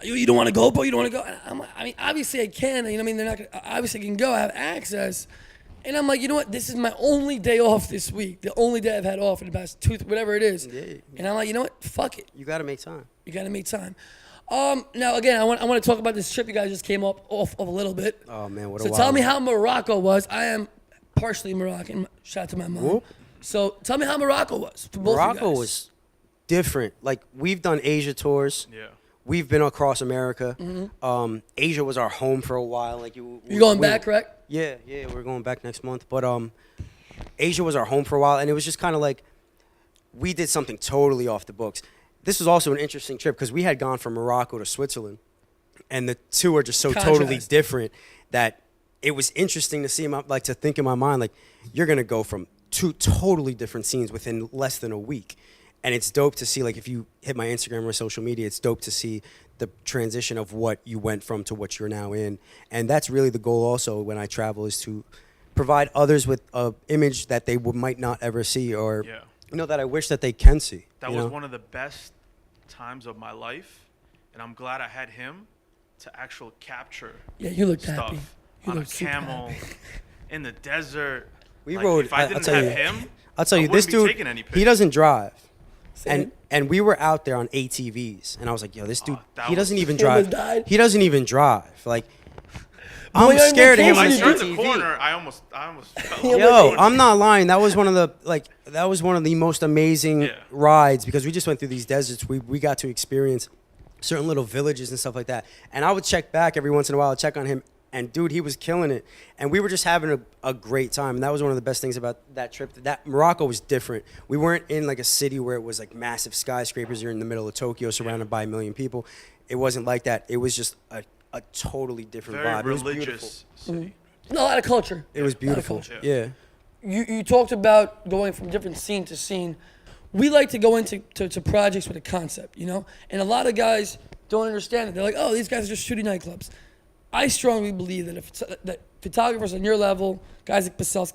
You don't want to go, bro? You don't want to go? I mean, obviously I can. You know what I mean? They're not gonna, obviously I can go. I have access. And I'm like, you know what? This is my only day off this week. The only day I've had off in the past whatever it is. Yeah. And I'm like, you know what? Fuck it. You got to make time. You got to make time. Now, again, I want to talk about this trip you guys just came off of a little bit. Oh, man, what a So wild tell me one. how Morocco was. I am partially Moroccan. Shout out to my mom. Whoop. So tell me how Morocco was for both of you Morocco guys. was different. Like, we've done Asia tours. Yeah. We've been across America. Mm-hmm. Asia was our home for a while. Like, You going back, correct? Yeah, we're going back next month. But Asia was our home for a while, and it was just kind of like we did something totally off the books. This was also an interesting trip because we had gone from Morocco to Switzerland, and the two are just so totally different that it was interesting to see him, like, to think in my mind, like, you're gonna go from two totally different scenes within less than a week. And it's dope to see, like, if you hit my Instagram or social media, it's dope to see the transition of what you went from to what you're now in. And that's really the goal also when I travel, is to provide others with an image that they might not ever see, or, you know, that I wish that they can see. That was one of the best times of my life, and I'm glad I had him to actually capture you looked stuff happy. You on a looked super camel, happy. in the desert. We Like, rode, if I didn't have him, I'll tell you, I this wouldn't be dude, taking any he pictures. doesn't drive. Same. And we were out there on ATVs, and I was like, yo, this dude, that he doesn't was- even He almost drive. died. He doesn't even drive. Like, Boy, I'm you're on scared of him on vacation, his I turned the ATV. corner. I almost fell. Yo, I'm not lying. That was one of the most amazing Yeah. rides, because we just went through these deserts. We got to experience certain little villages and stuff like that. And I would check back every once in a while, check on him. And dude, he was killing it. And we were just having a great time. And that was one of the best things about that trip. That Morocco was different. We weren't in like a city where it was like massive skyscrapers. You're in the middle of Tokyo surrounded by a million people. It wasn't like that. It was just a totally different Very vibe. It was beautiful. religious city. A lot of culture. It was beautiful. culture. Yeah. You talked about going from different scene to scene. We like to go into to projects with a concept, you know? And a lot of guys don't understand it. They're like, oh, these guys are just shooting nightclubs. I strongly believe that photographers on your level, guys like Basel,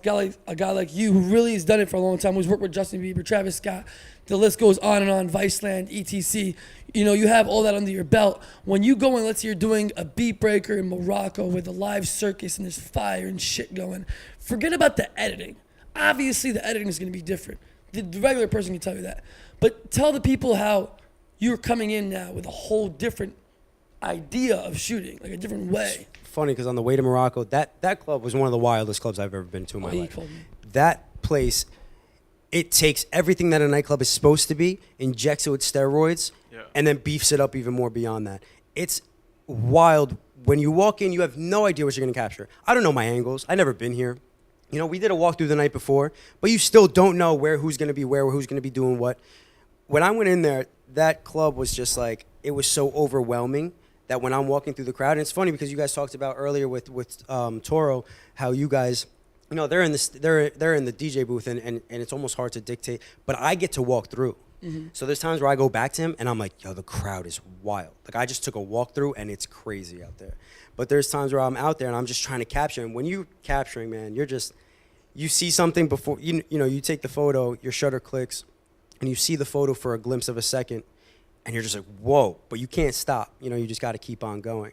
a guy like you who really has done it for a long time, who's worked with Justin Bieber, Travis Scott, the list goes on and on, Viceland, etc. You know, you have all that under your belt. When you go and let's say you're doing a beat breaker in Morocco with a live circus and there's fire and shit going, forget about the editing. Obviously, the editing is going to be different. The regular person can tell you that. But tell the people how you're coming in now with a whole different idea of shooting, like a different way. Funny, because on the way to Morocco, that club was one of the wildest clubs I've ever been to in my life. Told me. That place, it takes everything that a nightclub is supposed to be, injects it with steroids, and then beefs it up even more beyond that. It's wild. When you walk in, you have no idea what you're going to capture. I don't know my angles. I've never been here. You know, we did a walkthrough the night before, but you still don't know who's going to be where, who's going to be doing what. When I went in there, that club was just like, it was so overwhelming that when I'm walking through the crowd, and it's funny because you guys talked about earlier with Toro, how you guys, you know, they're in the DJ booth and it's almost hard to dictate, but I get to walk through. Mm-hmm. So there's times where I go back to him and I'm like, yo, the crowd is wild. Like, I just took a walk through and it's crazy out there. But there's times where I'm out there and I'm just trying to capture him. When you capturing, man, you see something before, you know, you take the photo, your shutter clicks, and you see the photo for a glimpse of a second, and you're just like, whoa, but you can't stop. You know, you just got to keep on going.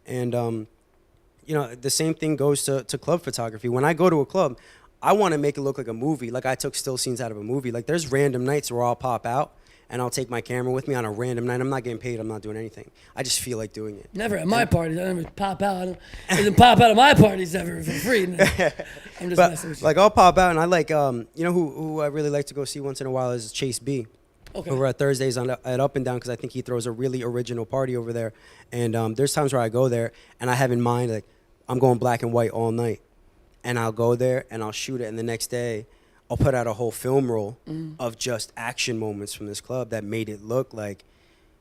And, you know, the same thing goes to club photography. When I go to a club, I want to make it look like a movie. Like, I took still scenes out of a movie. Like, there's random nights where I'll pop out and I'll take my camera with me on a random night. I'm not getting paid. I'm not doing anything. I just feel like doing it. Never at my parties. I never pop out. It doesn't pop out of my parties ever for free. I'm just messing with you. Like, I'll pop out and I like, you know who I really like to go see once in a while is Chase B. Okay. Over at Thursdays at Up and Down, because I think he throws a really original party over there. And there's times where I go there and I have in mind, like, I'm going black and white all night. And I'll go there and I'll shoot it. And the next day, I'll put out a whole film roll of just action moments from this club that made it look like,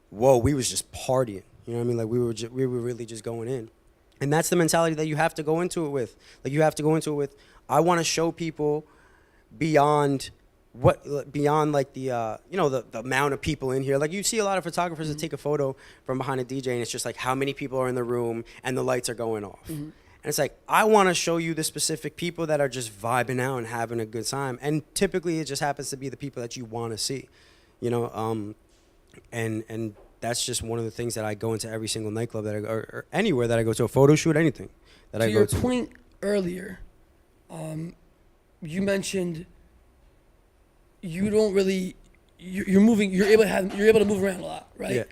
whoa, we was just partying. You know what I mean? Like, we were really just going in. And that's the mentality that you have to go into it with. Like, you have to go into it with, I want to show people beyond like the you know, the amount of people in here. Like, you see a lot of photographers that take a photo from behind a DJ and it's just like how many people are in the room and the lights are going off. And it's like, I want to show you the specific people that are just vibing out and having a good time. And typically it just happens to be the people that you want to see, you know. And that's just one of the things that I go into every single nightclub that I go, or anywhere that I go to, a photo shoot, anything that I go to. To your point earlier, you mentioned you don't really, you're able to move around a lot, right? Yeah.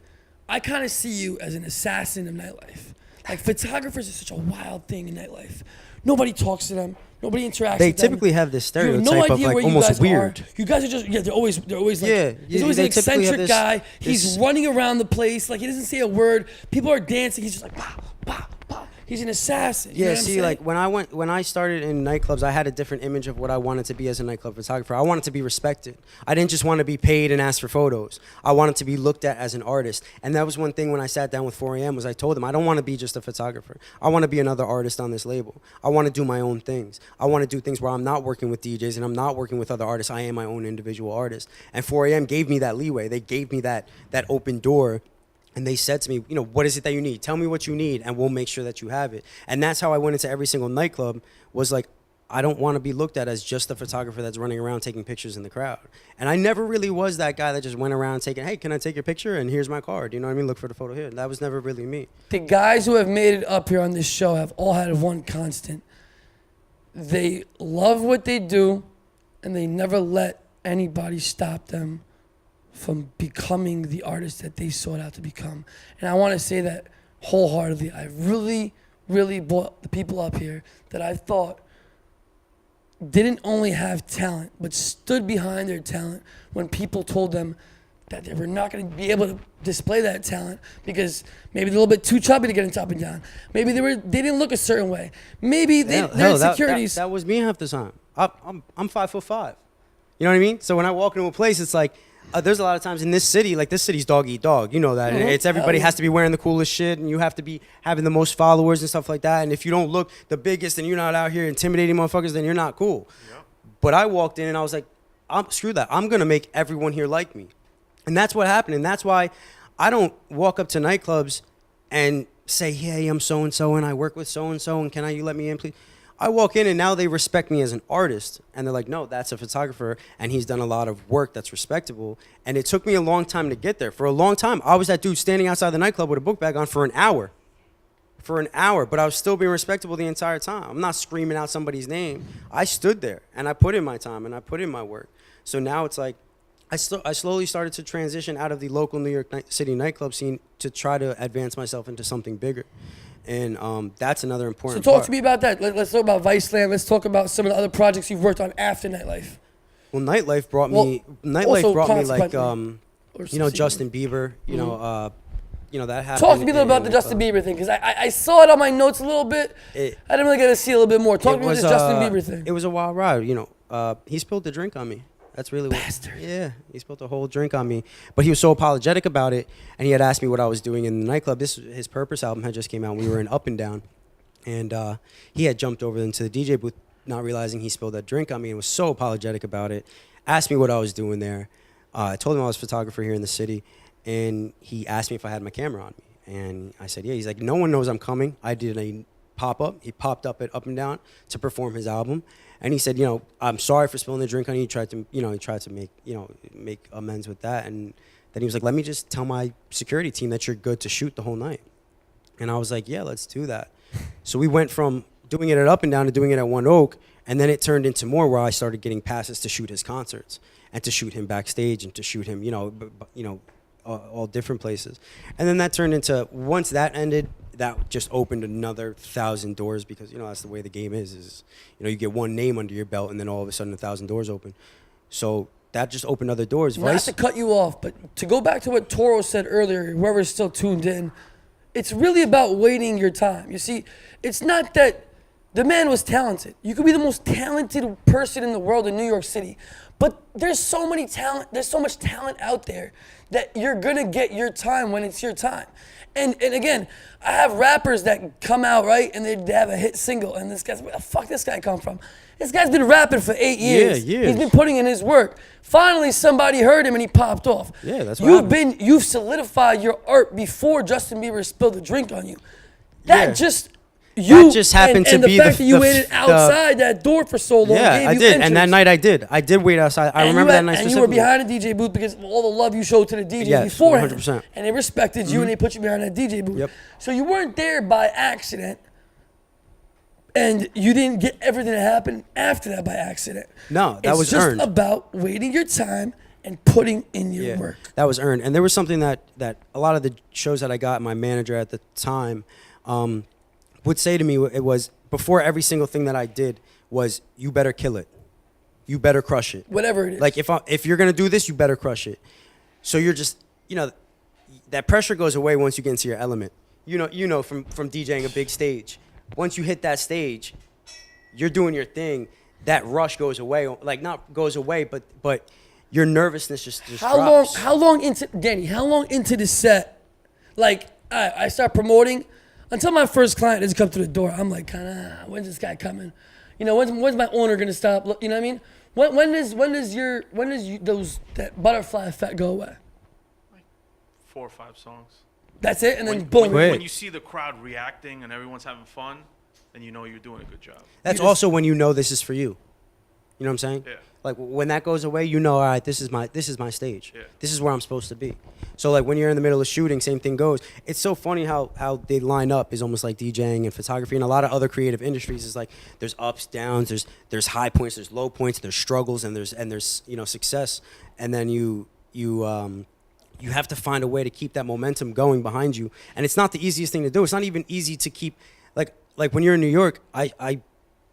I kind of see you as an assassin of nightlife. Like, photographers are such a wild thing in nightlife. Nobody talks to them. Nobody interacts They with them. typically have this You have stereotype no of idea like where you almost guys weird. are. You guys are just they're always like Yeah, he's always they an typically have eccentric this- guy. this- He's running around the place like he doesn't say a word. People are dancing. He's just like bah, bah, bah. He's an assassin. You know Yeah, what I'm see, saying? like when I started in nightclubs, I had a different image of what I wanted to be as a nightclub photographer. I wanted to be respected. I didn't just want to be paid and ask for photos. I wanted to be looked at as an artist. And that was one thing when I sat down with 4am was I told them I don't want to be just a photographer. I want to be another artist on this label. I want to do my own things. I want to do things where I'm not working with DJs and I'm not working with other artists. I am my own individual artist. And 4am gave me that leeway. They gave me that open door. And they said to me, you know, what is it that you need? Tell me what you need, and we'll make sure that you have it. And that's how I went into every single nightclub, was like, I don't want to be looked at as just a photographer that's running around taking pictures in the crowd. And I never really was that guy that just went around taking, hey, can I take your picture? And here's my card. You know what I mean? Look for the photo here. That was never really me. the guys who have made it up here on this show have all had one constant. They love what they do, and they never let anybody stop them from becoming the artist that they sought out to become. And I want to say that wholeheartedly. I really, really brought the people up here that I thought didn't only have talent, but stood behind their talent when people told them that they were not going to be able to display that talent because maybe they're a little bit too chubby to get into Up and Down. Maybe they didn't look a certain way. Maybe their insecurities. That was me half the time. I'm 5'5". You know what I mean? So when I walk into a place, it's like, there's a lot of times in this city, like this city's dog eat dog. You know that. Mm-hmm. It's everybody has to be wearing the coolest shit, and you have to be having the most followers and stuff like that. And if you don't look the biggest and you're not out here intimidating motherfuckers, then you're not cool. Yep. But I walked in and I was like, screw that. I'm gonna make everyone here like me. And that's what happened. And that's why I don't walk up to nightclubs and say, hey, I'm so-and-so and I work with so-and-so and you let me in, please? I walk in and now they respect me as an artist. And they're like, no, that's a photographer and he's done a lot of work that's respectable. And it took me a long time to get there. For a long time, I was that dude standing outside the nightclub with a book bag on for an hour. But I was still being respectable the entire time. I'm not screaming out somebody's name. I stood there and I put in my time and I put in my work. So now it's like, I slowly started to transition out of the local New York City nightclub scene to try to advance myself into something bigger. And that's another important So talk part. to me about that. Let's talk about Viceland. Let's talk about some of the other projects you've worked on after Nightlife. Well, Nightlife brought me like, consequently, Justin Bieber, you know, that happened. Talk to me a little about the Justin Bieber thing, because I saw it on my notes a little bit. I didn't really get to see a little bit more. Talk to me about this Justin Bieber thing. It was a wild ride, you know. He spilled the drink on me. That's really Bastard. Yeah, he spilled a whole drink on me. But he was so apologetic about it, and he had asked me what I was doing in the nightclub. His Purpose album had just came out. We were in Up and Down, and he had jumped over into the DJ booth, not realizing he spilled that drink on me, and was so apologetic about it. Asked me what I was doing there. I told him I was a photographer here in the city, and he asked me if I had my camera on me, and I said, yeah. He's like, no one knows I'm coming. I did a pop-up. He popped up at Up and Down to perform his album. And he said, you know, I'm sorry for spilling the drink on you. He tried to make amends with that. And then he was like, let me just tell my security team that you're good to shoot the whole night. And I was like, yeah, let's do that. So we went from doing it at Up and Down to doing it at One Oak. And then it turned into more where I started getting passes to shoot his concerts and to shoot him backstage and to shoot him, all different places. And then that turned into, once that ended, that just opened another 1,000 doors because, that's the way the game is, you get one name under your belt and then all of a sudden 1,000 doors open. So that just opened other doors. Not to cut you off, but to go back to what Toro said earlier, whoever's still tuned in, it's really about waiting your time. You see, it's not that the man was talented. You could be the most talented person in the world in New York City, but there's so much talent out there that you're gonna get your time when it's your time. And again, I have rappers that come out, right, and they have a hit single, and this guy's, where the fuck this guy come from? This guy's been rapping for 8 years. Yeah, years. He's been putting in his work. Finally, somebody heard him and he popped off. Yeah, that's what You've solidified your art before Justin Bieber spilled a drink on you. That just happened to and be the fact that you waited outside that door for so long. Yeah, gave I you did. entrance. And that night I did. I did wait outside. I remember that night and you were specifically. behind the DJ booth because of all the love you showed to the DJ Yes, beforehand. 100%. And they respected you and they put you behind that DJ booth. Yep. So you weren't there by accident. And you didn't get everything that happened after that by accident. No, that was It's earned. just about waiting your time and putting in your work. That was earned. And there was something that a lot of the shows that I got, my manager at the time would say to me, it was, before every single thing that I did was, you better kill it. You better crush it. Whatever it is. Like if you're gonna do this, you better crush it. So you're just, that pressure goes away once you get into your element. You know from DJing a big stage. Once you hit that stage, you're doing your thing. That rush goes away. Like not goes away, but your nervousness just drops. How long into the set? Like I start promoting until my first client doesn't come to the door. I'm like, when's this guy coming? When's my owner gonna stop? You know what I mean? When does that butterfly effect go away? Like 4 or 5 songs. That's it, and then boom. When you see the crowd reacting and everyone's having fun, then you know you're doing a good job. That's also when you know this is for you. You know what I'm saying? Yeah. Like when that goes away, all right, this is my stage. Yeah. This is where I'm supposed to be. So like when you're in the middle of shooting, same thing goes. It's so funny how they line up is almost like DJing and photography and a lot of other creative industries is like there's ups, downs, there's high points, there's low points, there's struggles and there's success. And then you have to find a way to keep that momentum going behind you. And it's not the easiest thing to do. It's not even easy to keep like when you're in New York,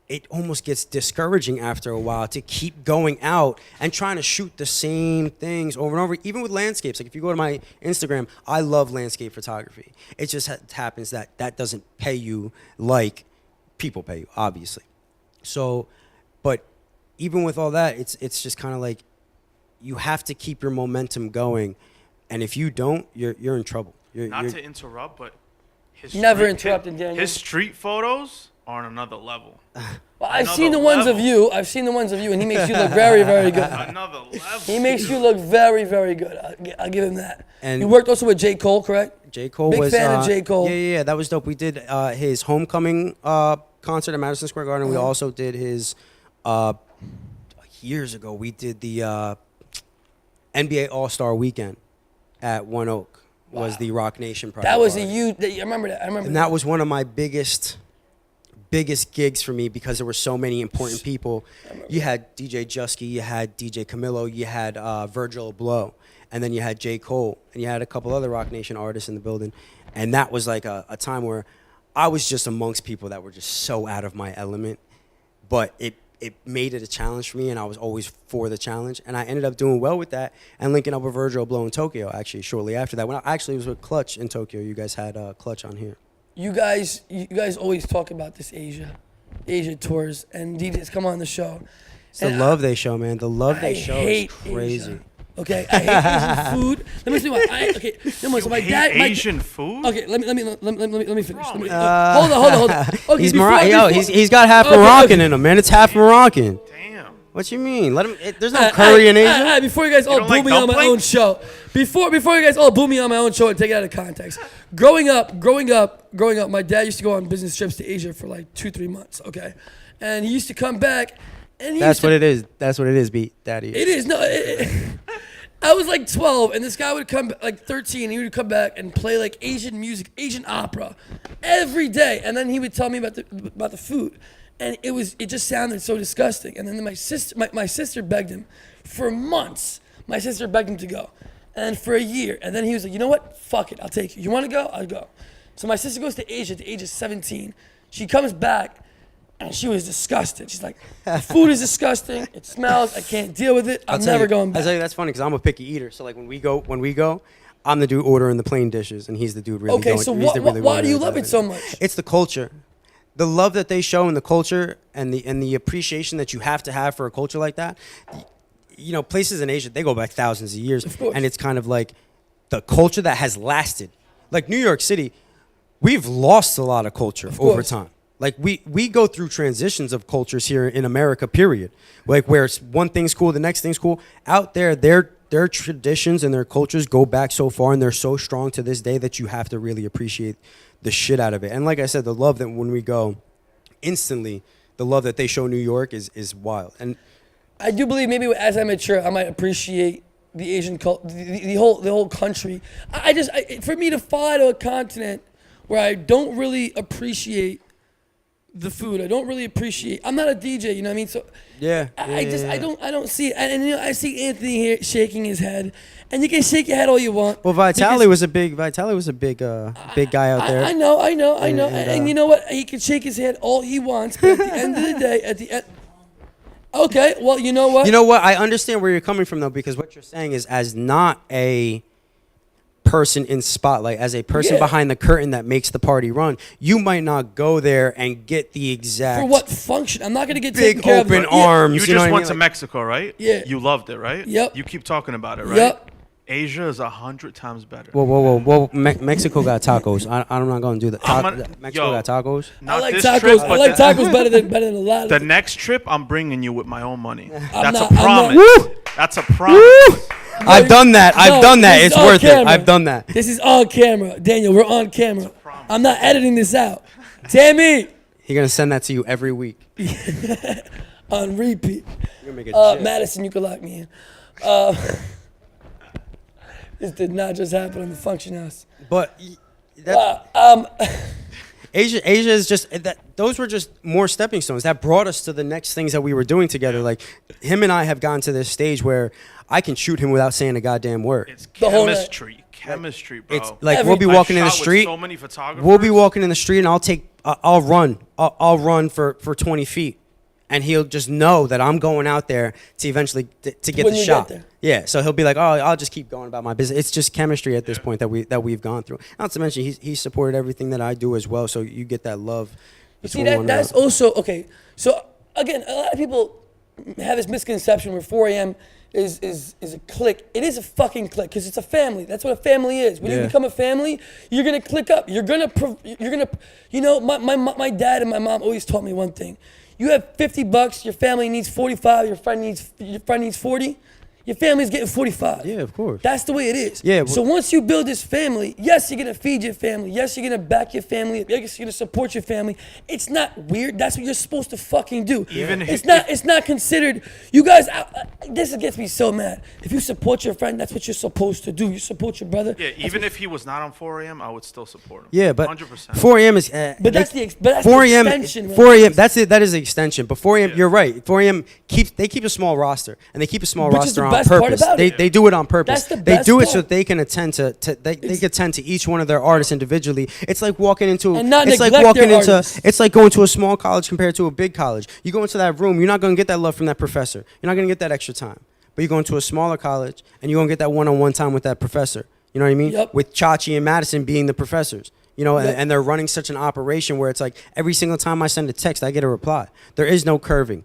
it almost gets discouraging after a while to keep going out and trying to shoot the same things over and over, even with landscapes. Like if you go to my Instagram, I love landscape photography. It just happens that doesn't pay you like people pay you, obviously. So, but even with all that, it's just kind of like you have to keep your momentum going, and if you don't, you're in trouble. Not to interrupt, but Never interrupted, Daniel. His street photos are on another level. Well, I've seen the ones of you, and he makes you look very, very good. Another level. He makes you look very, very good. I'll give him that. And you worked also with J. Cole, correct? J. Cole Big was fan of J. Cole. Yeah, that was dope. We did his homecoming concert at Madison Square Garden. We also did his years ago. We did the NBA All-Star Weekend at One Oak. Was the Rock Nation project. That was I remember that. And that was one of my biggest gigs for me because there were so many important people. You had DJ Jusky, you had DJ Camilo, you had Virgil Abloh, and then you had J. Cole, and you had a couple other Rock Nation artists in the building. And that was like a time where I was just amongst people that were just so out of my element, but it made it a challenge for me, and I was always for the challenge. And I ended up doing well with that and linking up with Virgil Abloh in Tokyo, actually, shortly after that. When I actually was with Clutch in Tokyo, you guys had Clutch on here. You guys always talk about this Asia tours, and DJs come on the show. It's the love they show, man. The love they show is crazy. Asia. Okay, I hate Asian food. Let me see what. So my dad. Asian food. Okay, let me finish. Hold on. Okay, he's got half Moroccan in him, man. It's half Moroccan. Damn. What you mean? There's no curry in Asia. Before you guys all boo me on my own show. Before you guys all boo me on my own show and take it out of context. Growing up, my dad used to go on business trips to Asia for like 2-3 months. Okay, and he used to come back. And That's what it is. That's what it is, B. Daddy. It is. No, I was like 12, and this guy would come, like 13, and he would come back and play like Asian music, Asian opera, every day. And then he would tell me about the food, and it just sounded so disgusting. And then my sister begged him for months. My sister begged him to go, and for a year. And then he was like, you know what? Fuck it, I'll take you. You want to go? I'll go. So my sister goes to Asia at the age of 17. She comes back. And she was disgusted. She's like, the food is disgusting. It smells. I can't deal with it. I'm never going back. I'll tell you, that's funny because I'm a picky eater. So like when we go, I'm the dude ordering the plain dishes, and he's the dude really going. Okay, so why do you love it so much? It's the culture, the love that they show in the culture, and the appreciation that you have to have for a culture like that. You know, places in Asia, they go back thousands of years, and it's kind of like the culture that has lasted. Like New York City, we've lost a lot of culture over time. Like we go through transitions of cultures here in America, period. Like where one thing's cool, the next thing's cool. Out there, their traditions and their cultures go back so far, and they're so strong to this day that you have to really appreciate the shit out of it. And like I said, the love that when we go, instantly, the love that they show New York is wild. And I do believe maybe as I mature, I might appreciate the Asian culture, the whole country. For me to fly to a continent where I don't really appreciate the food. I don't really appreciate. I'm not a DJ, you know what I mean? So Yeah. I don't see it. And you know, I see Anthony here shaking his head, and you can shake your head all you want. Well, Vitali was a big guy out there. I know. And you know what? He can shake his head all he wants, but at the end of the day, okay, well, you know what? You know what? I understand where you're coming from, though, because what you're saying is, as not a person in spotlight, as a person behind the curtain that makes the party run, you might not go there and get the exact. For what function? I'm not going to get big taken care open of. arms. You just know went to like, Mexico, right? Yeah. You loved it, right? Yep. You keep talking about it, right? Yep. Asia is 100 times better. Whoa. Mexico got tacos. I'm not going to do that. Mexico got tacos. Not I like this tacos. trip, I but like tacos better than a lot of the next trip, I'm bringing you with my own money. That's not- a I'm not- promise. That's a promise. I've done that. I've done that. this is It's on worth it. camera. I've done that. This is on camera. Daniel, we're on camera. I'm not editing this out. Tammy, He's going to send that to you every week. on repeat. You're gonna make a gif. Madison, you can lock me in. This did not just happen in the function house. But Asia is just that. Those were just more stepping stones that brought us to the next things that we were doing together. Like him and I have gotten to this stage where I can shoot him without saying a goddamn word. It's The whole chemistry, bro. It's like we'll be walking in the I've shot with street. so many photographers. We'll be walking in the street, and I'll run for 20 feet, and he'll just know that I'm going out there to eventually to get When the you shot. get there. Yeah, so he'll be like, "Oh, I'll just keep going about my business." It's just chemistry at this point that we've gone through. Not to mention he's supported everything that I do as well, so you get that love. You see, that's also okay. So again, a lot of people have this misconception where 4 a.m. is a clique. It is a fucking clique because it's a family. That's what a family is. When you become a family, you're gonna click up. You're gonna. You know, my dad and my mom always taught me one thing. You have $50. Your family needs 45. Your friend needs 40. Your family's getting 45. Yeah, of course. That's the way it is. Yeah. So once you build this family, yes, you're gonna feed your family. Yes, you're gonna back your family. Yes, you're gonna support your family. It's not weird. That's what you're supposed to fucking do. It's not considered. You guys, this gets me so mad. If you support your friend, that's what you're supposed to do. You support your brother. Yeah, even if he was not on 4 a.m., I would still support him. Yeah, but 100%. 4 a.m. is. But that's the 4 a.m. extension. 4 a.m. That's it. That is the extension. But 4 a.m. You're right. 4 a.m. keep a small roster, and they keep a small Which is roster the on best part purpose. about it. They do it on purpose. That's the They best do it so part. that they can attend to they can attend to each one of their artists individually. It's like walking into And not it's like neglect walking their into artists. it's like going to a small college compared to a big college. You go into that room, you're not going to get that love from that professor. You're not going to get that extra time. But you go into a smaller college and you're going to get that one-on-one time with that professor. You know what I mean? Yep. With Chachi and Madison being the professors. You know, Yep. and they're running such an operation where it's like every single time I send a text, I get a reply. There is no curving.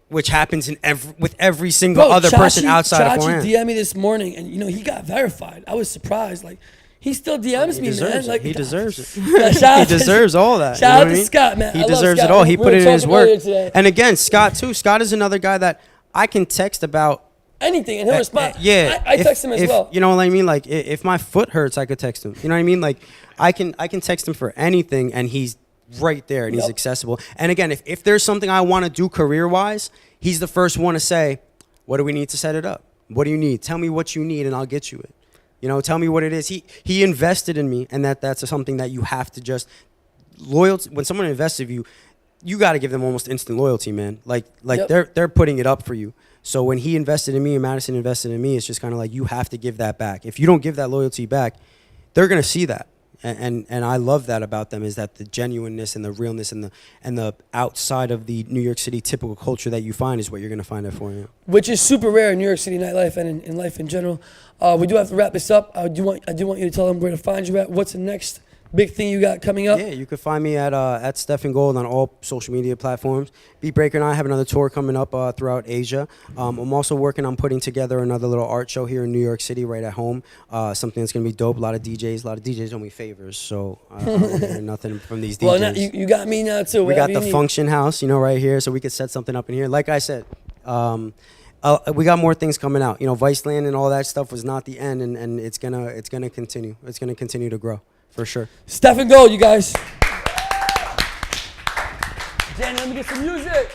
Which happens with every single other person outside of 4 a.m. Chachi DM'd me this morning, and you know he got verified. I was surprised. Like he still DMs me, man. Like he deserves it. Yeah, shout He out to- deserves all that. Shout you know out what I to mean? Scott, man. He I love deserves Scott. it all. He We put were it in his talking earlier work. today. And again, Scott too. Scott is another guy that I can text about Anything, and he'll respond. Yeah, I text him as well. You know what I mean? Like if my foot hurts, I could text him. You know what I mean? Like I can text him for anything, and he's right there and he's accessible. And again, if there's something I want to do career-wise, he's the first one to say, "What do we need to set it up? What do you need? Tell me what you need, and I'll get you it. You know, tell me what it is." He invested in me, and that's something that you have to just loyalty. When someone invests in you got to give them almost instant loyalty, man. Like they're putting it up for you. So when he invested in me and Madison invested in me, it's just kind of like you have to give that back. If you don't give that loyalty back, they're gonna see that. And I love that about them, is that the genuineness and the realness and the outside of the New York City typical culture that you find is what you're gonna find at 4 a.m. Which is super rare in New York City nightlife and in life in general. We do have to wrap this up. I do want you to tell them where to find you at. What's the next big thing you got coming up? Yeah, you can find me at Stefen Gold on all social media platforms. Beat Breaker and I have another tour coming up throughout Asia. I'm also working on putting together another little art show here in New York City right at home. Something that's going to be dope. A lot of DJs owe me favors, so I don't hear nothing from these DJs. Well, now, you got me now, too. We got Whatever the you function house, right here, so we could set something up in here. Like I said, we got more things coming out. Viceland and all that stuff was not the end, and it's gonna continue. It's gonna continue to grow. For sure. Stefen Gold, you guys. Danny, let me get some music.